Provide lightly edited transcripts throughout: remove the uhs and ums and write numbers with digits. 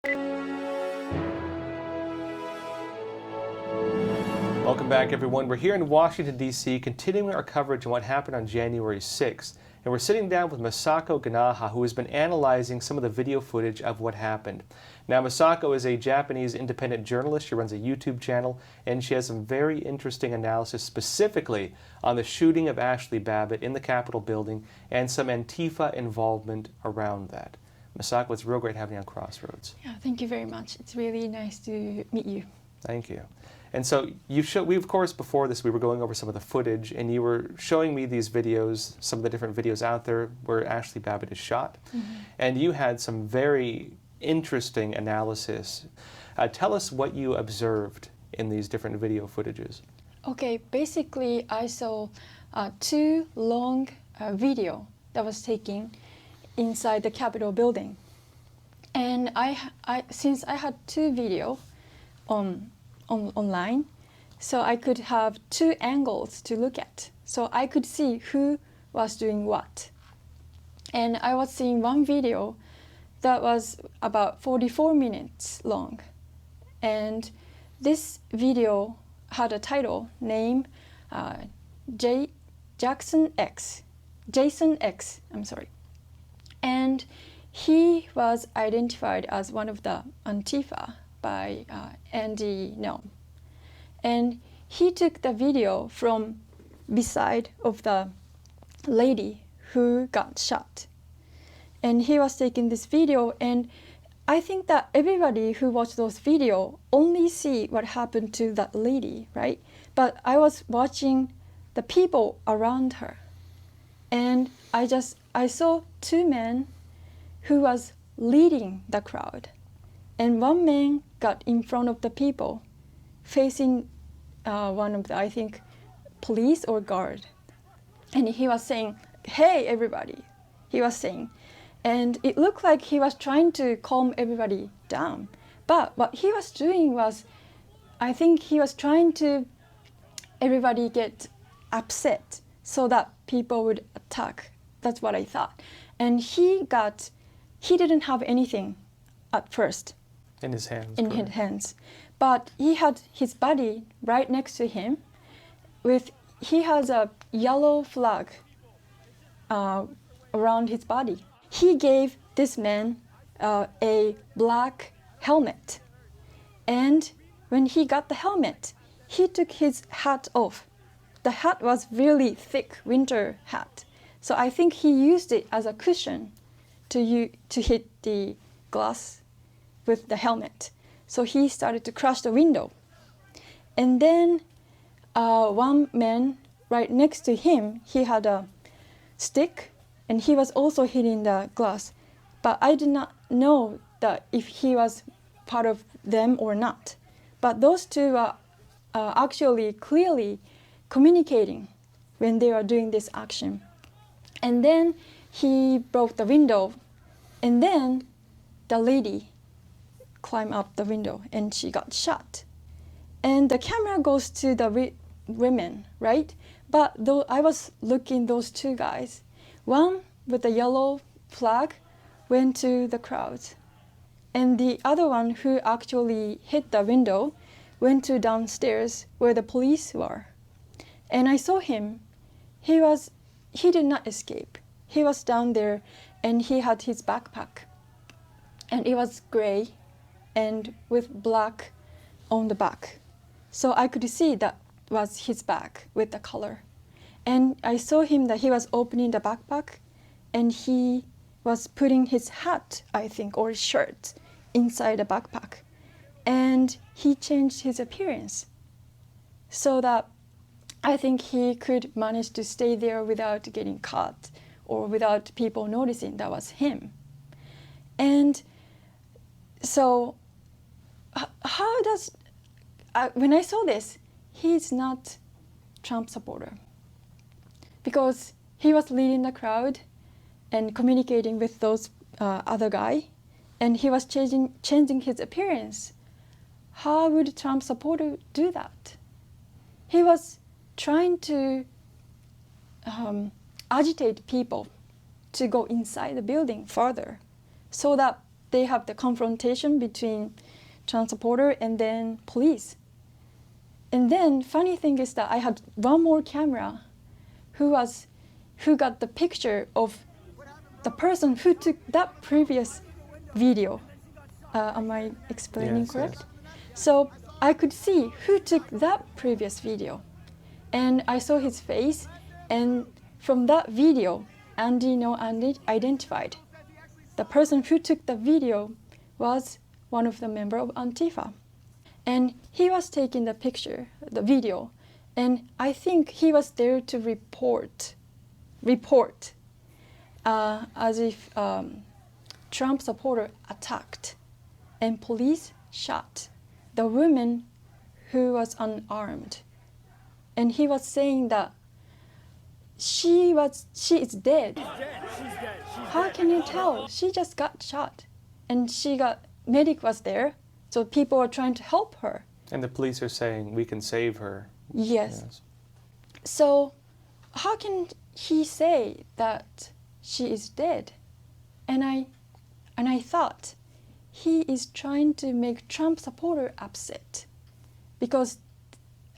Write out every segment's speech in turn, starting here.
Welcome back, everyone. We're here in Washington, D.C., continuing our coverage on what happened on January 6th. And we're sitting down with Masako Ganaha, who has been analyzing some of the video footage of what happened. Now, Masako is a Japanese independent journalist. She runs a YouTube channel, and she has some very interesting analysis specifically on the shooting of Ashli Babbit in the Capitol building and some Antifa involvement around that. Masako, it's real great having you on Crossroads. Yeah, thank you very much. It's really nice to meet you. Thank you. And so we, of course, before this, we were going over some of the footage, and you were showing me these videos, some of the different videos out there where Ashli Babbit is shot. Mm-hmm. And you had some very interesting analysis. Tell us what you observed in these different video footages. Okay, basically, I saw two long video that was taken inside the Capitol building. And since I had two video online, so I could have two angles to look at. So I could see who was doing what. And I was seeing one video that was about 44 minutes long. And this video had a title named Jason X, I'm sorry. And he was identified as one of the Antifa by Andy Noam. And he took the video from beside of the lady who got shot. And he was taking this video, and I think that everybody who watched those video only see what happened to that lady, right? But I was watching the people around her. And I saw two men who was leading the crowd. And one man got in front of the people, facing one of the, I think, police or guard. And he was saying, "Hey, everybody," he was saying. And it looked like he was trying to calm everybody down. But what he was doing was, I think he was trying to everybody get upset so that people would attack. That's what I thought. And he didn't have anything at first. In his hands. In his hands. But he had his body right next to him. He has a yellow flag around his body. He gave this man a black helmet. And when he got the helmet, he took his hat off. The hat was really thick winter hat. So I think he used it as a cushion to hit the glass with the helmet. So he started to crush the window. And then one man right next to him, he had a stick, and he was also hitting the glass. But I did not know that if he was part of them or not. But those two are actually clearly communicating when they were doing this action. And then he broke the window, and then the lady climbed up the window and she got shot. And the camera goes to the women, right? But though I was looking those two guys, one with the yellow flag went to the crowd, and the other one who actually hit the window went to downstairs where the police were. And I saw him. He did not escape. He was down there, and he had his backpack, and it was gray and with black on the back. So I could see that was his bag with the color. And I saw him that he was opening the backpack, and he was putting his hat, I think, or shirt inside the backpack. And he changed his appearance so that I think he could manage to stay there without getting caught or without people noticing that was him. And so when I saw this, he's not Trump supporter, because he was leading the crowd and communicating with those other guy, and he was changing his appearance. How would Trump supporter do that? He was trying to agitate people to go inside the building further, so that they have the confrontation between transporter and then police. And then funny thing is that I had one more camera who got the picture of the person who took that previous video. Am I explaining correct? Yes. So I could see who took that previous video. And I saw his face, and from that video, Andy identified. The person who took the video was one of the members of Antifa. And he was taking the picture, the video, and I think he was there to report as if Trump supporter attacked and police shot the woman who was unarmed. And he was saying that she is dead. How can you tell? She just got shot. And medic was there, so people are trying to help her. And the police are saying, we can save her. Yes. So how can he say that she is dead? And I thought he is trying to make Trump supporter upset because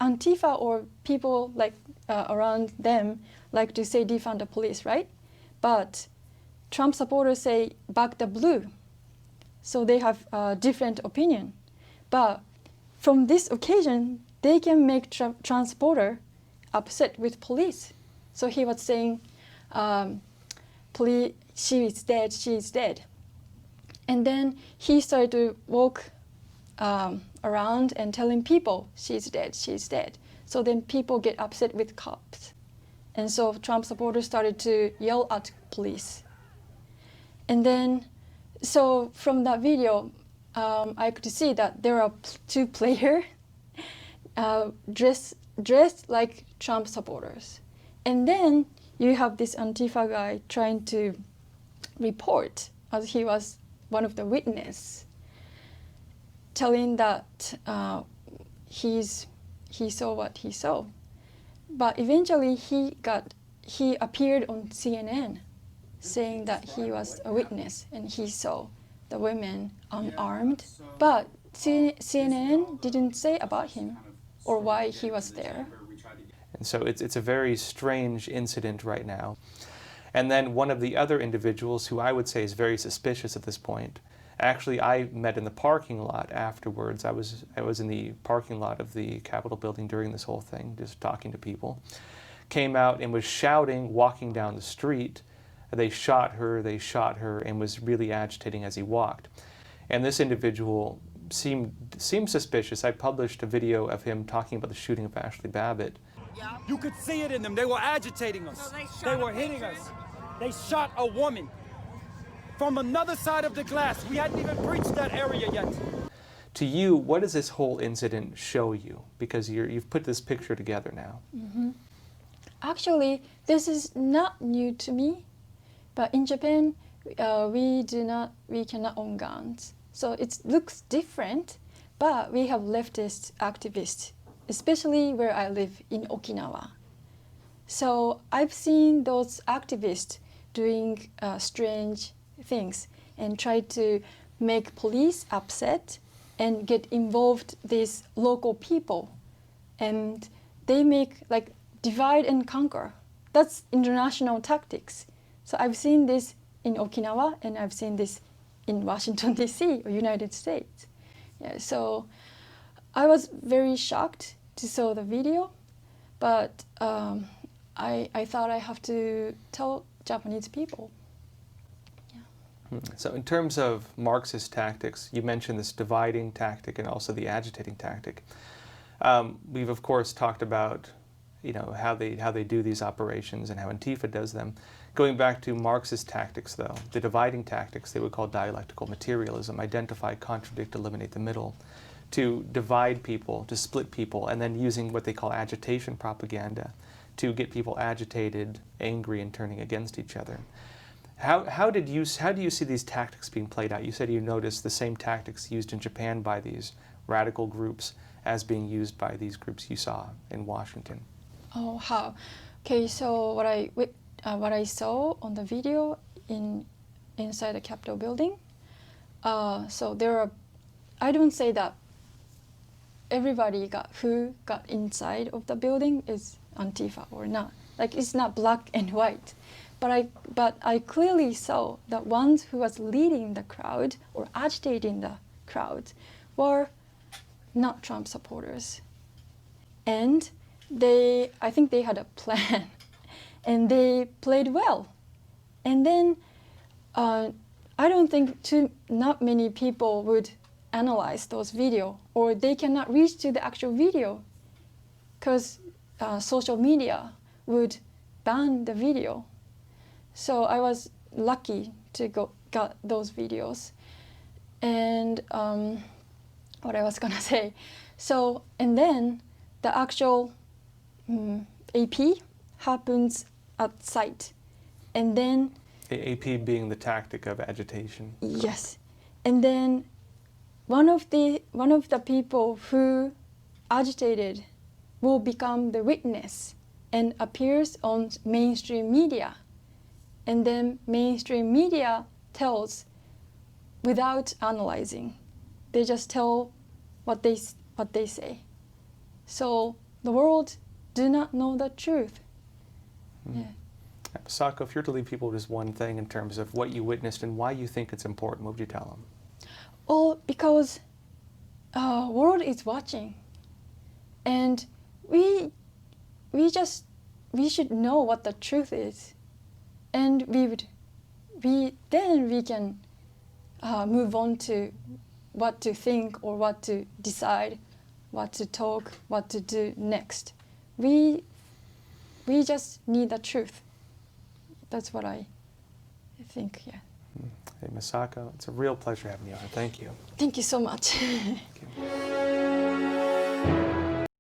Antifa or people like around them like to say defund the police, right? But Trump supporters say back the blue. So they have a different opinion. But from this occasion, they can make transporter upset with police. So he was saying, police, she is dead, she is dead. And then he started to walk around and telling people, she's dead, she's dead. So then people get upset with cops. And so Trump supporters started to yell at police. And then, so from that video, I could see that there are two players dressed like Trump supporters. And then you have this Antifa guy trying to report, as he was one of the witnesses, telling that he saw what he saw. But eventually he appeared on CNN saying that he was a witness and he saw the women unarmed. But CNN didn't say about him or why he was there. And so it's a very strange incident right now. And then one of the other individuals who I would say is very suspicious at this point, actually I met in the parking lot afterwards. I was in the parking lot of the Capitol building during this whole thing, just talking to people. Came out and was shouting, walking down the street. They shot her, and was really agitating as he walked. And this individual seemed suspicious. I published a video of him talking about the shooting of Ashli Babbit. You could see it in them. They were agitating us. They were hitting us. They shot a woman from another side of the glass. We hadn't even breached that area yet. To you, what does this whole incident show you? Because you've put this picture together now. Mm-hmm. Actually, this is not new to me. But in Japan, we cannot own guns. So it looks different, but we have leftist activists, especially where I live in Okinawa. So I've seen those activists doing strange things and try to make police upset and get involved these local people. And they make like divide and conquer. That's international tactics. So I've seen this in Okinawa and I've seen this in Washington, D.C. or United States. Yeah, so I was very shocked to saw the video, but I thought I have to tell Japanese people. Yeah. So in terms of Marxist tactics, you mentioned this dividing tactic and also the agitating tactic. We've of course talked about how they do these operations and how Antifa does them. Going back to Marxist tactics, though, the dividing tactics they would call dialectical materialism, identify, contradict, eliminate the middle, to divide people, to split people, and then using what they call agitation propaganda to get people agitated, angry, and turning against each other. How do you see these tactics being played out? You said you noticed the same tactics used in Japan by these radical groups as being used by these groups you saw in Washington. Oh, how? Okay, so what I saw on the video inside the Capitol building, So there are, I don't say that everybody who got inside of the building is Antifa or not. Like, it's not black and white. But I clearly saw that ones who was leading the crowd or agitating the crowd were not Trump supporters. And I think they had a plan and they played well. And then I don't think not many people would analyze those videos, or they cannot reach to the actual video because social media would ban the video. So I was lucky to got those videos. And what I was gonna say. So, and then the actual AP happens at site. And then The AP being the tactic of agitation. yes. And then one of the people who agitated will become the witness and appears on mainstream media. And then mainstream media tells without analyzing. They just tell what they say. So the world do not know the truth. Yeah. Masako, if you're to leave people with just one thing in terms of what you witnessed and why you think it's important, what would you tell them? Well, because world is watching, and we should know what the truth is, and then we can move on to what to think or what to decide, what to talk, what to do next. We just need the truth. That's what I think, yeah. Hey, Masako, it's a real pleasure having you on. Thank you. Thank you so much.